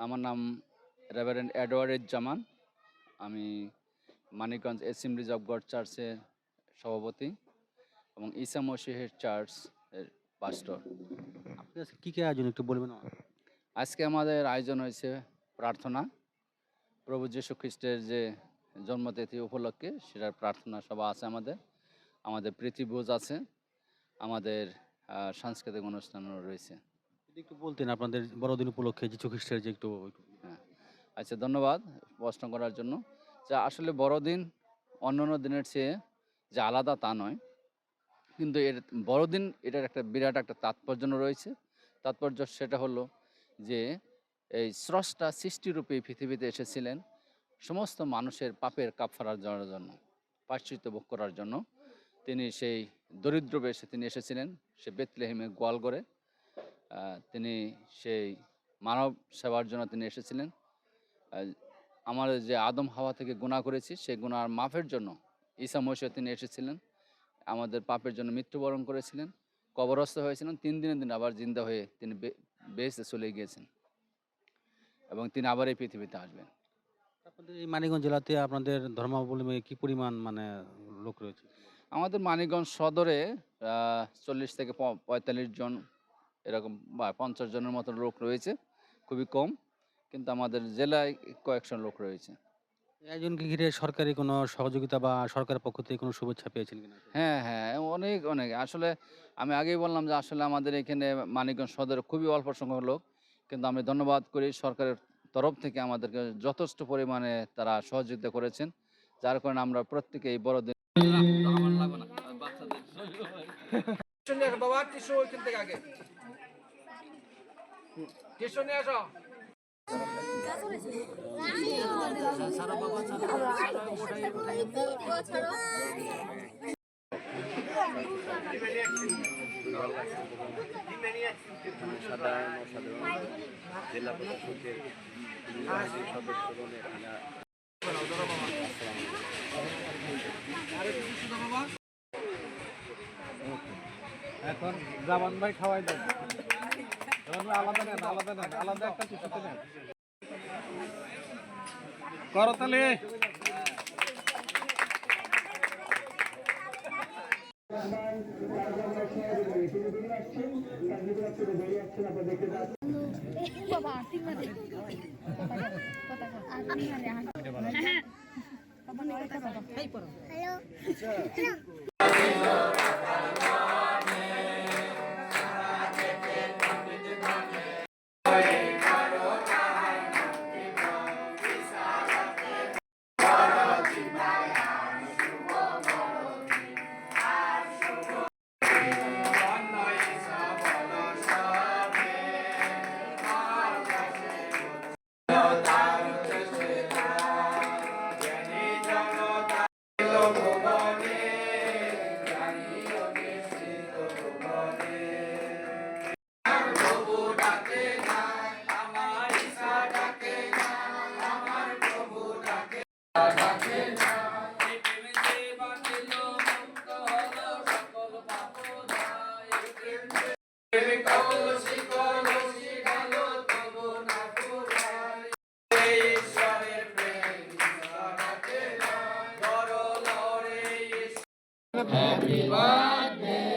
আমার নাম reverend Edward জামান। আমি মানিকগঞ্জ এসেম্বলিজ অফ গড চার্চের সভাপতি এবং ঈসা মসিহের চার্চ এর পাস্টর। আপনি আজকে কি আয়োজন একটু বলবেন আমাকে? আজকে আমাদের আয়োজন হয়েছে প্রার্থনা, প্রভু যীশু খ্রিস্টের যে জন্মতিথি উপলক্ষে সেটার প্রার্থনা সভা আছে। আমাদের প্রীতিভোজ আছে, আমাদের সাংস্কৃতিক অনুষ্ঠানও রয়েছে। যদি একটু বলতেন আপনাদের বড়দিন উপলক্ষে যীশু খ্রিস্টের যে হ্যাঁ, আচ্ছা, ধন্যবাদ প্রশ্ন করার জন্য। যা আসলে বড়দিন অন্যান্য দিনের চেয়ে যে আলাদা তা নয়, কিন্তু এর বড়দিন এটার একটা বিরাট একটা তাৎপর্য রয়েছে। তাৎপর্য সেটা হলো যে এই স্রষ্টা সৃষ্টিরূপে এই পৃথিবীতে এসেছিলেন সমস্ত মানুষের পাপের কাফারার জন্য, প্রায়শ্চিত্ত ভোগ করার জন্য। তিনি সেই দরিদ্র বেশে তিনি এসেছিলেন, সে বেথলেহেমের গোয়ালঘরে। তিনি সেই মানব সেবার জন্য তিনি এসেছিলেন। আমার যে আদম হাওয়া থেকে গুনাহ করেছি সেই গুনার মাফের জন্য ঈসা মসিহ তিনি এসেছিলেন, আমাদের পাপের জন্য মৃত্যুবরণ করেছিলেন, কবরস্থ হয়েছিলেন, 3 দিনের দিন আবার জিন্দা হয়ে তিনি বেহেশতে চলে গিয়েছেন এবং তিনি আবার এই পৃথিবীতে আসবেন। আপনাদের এই মানিকগঞ্জ জেলাতে আপনাদের ধর্মাবলম্বী কি পরিমাণ লোক রয়েছে? আমাদের মানিকগঞ্জ সদরে 40 থেকে 45 জন এরকম বা 50 জনের মতো লোক রয়েছে, খুবই কম, কিন্তু আমাদের জেলায় কয়েকশো লোক রয়েছে। এই আয়োজনকে ঘিরে সরকারি কোনো সহযোগিতা বা সরকারের পক্ষ থেকে কোনো শুভেচ্ছা পেয়েছেন কিনা? হ্যাঁ, হ্যাঁ, অনেক, অনেক। আসলে আমি আগেই বললাম যে আসলে আমাদের এখানে মানিকগঞ্জ সদরে খুবই অল্প সংখ্যক লোক। কিন্তু আমি ধন্যবাদ করি সরকারের তরফ থেকে আমাদেরকে যথেষ্ট পরিমাণে তারা সহযোগিতা করেছেন। যার কারণে আমরা প্রত্যেকে এই বড়দিন বাবা টিস্যু ওইখান থেকে আগে টিস্যু নিয়ে আসো। সাধারণ জেলা প্রশাসকের সদস্যগণ এখন জামান ভাই খাওয়াই দেন। আলাদা নেন, আলাদা নেন, আলাদা একটা টিস্যুতে নেন। করতালি। Happy birthday.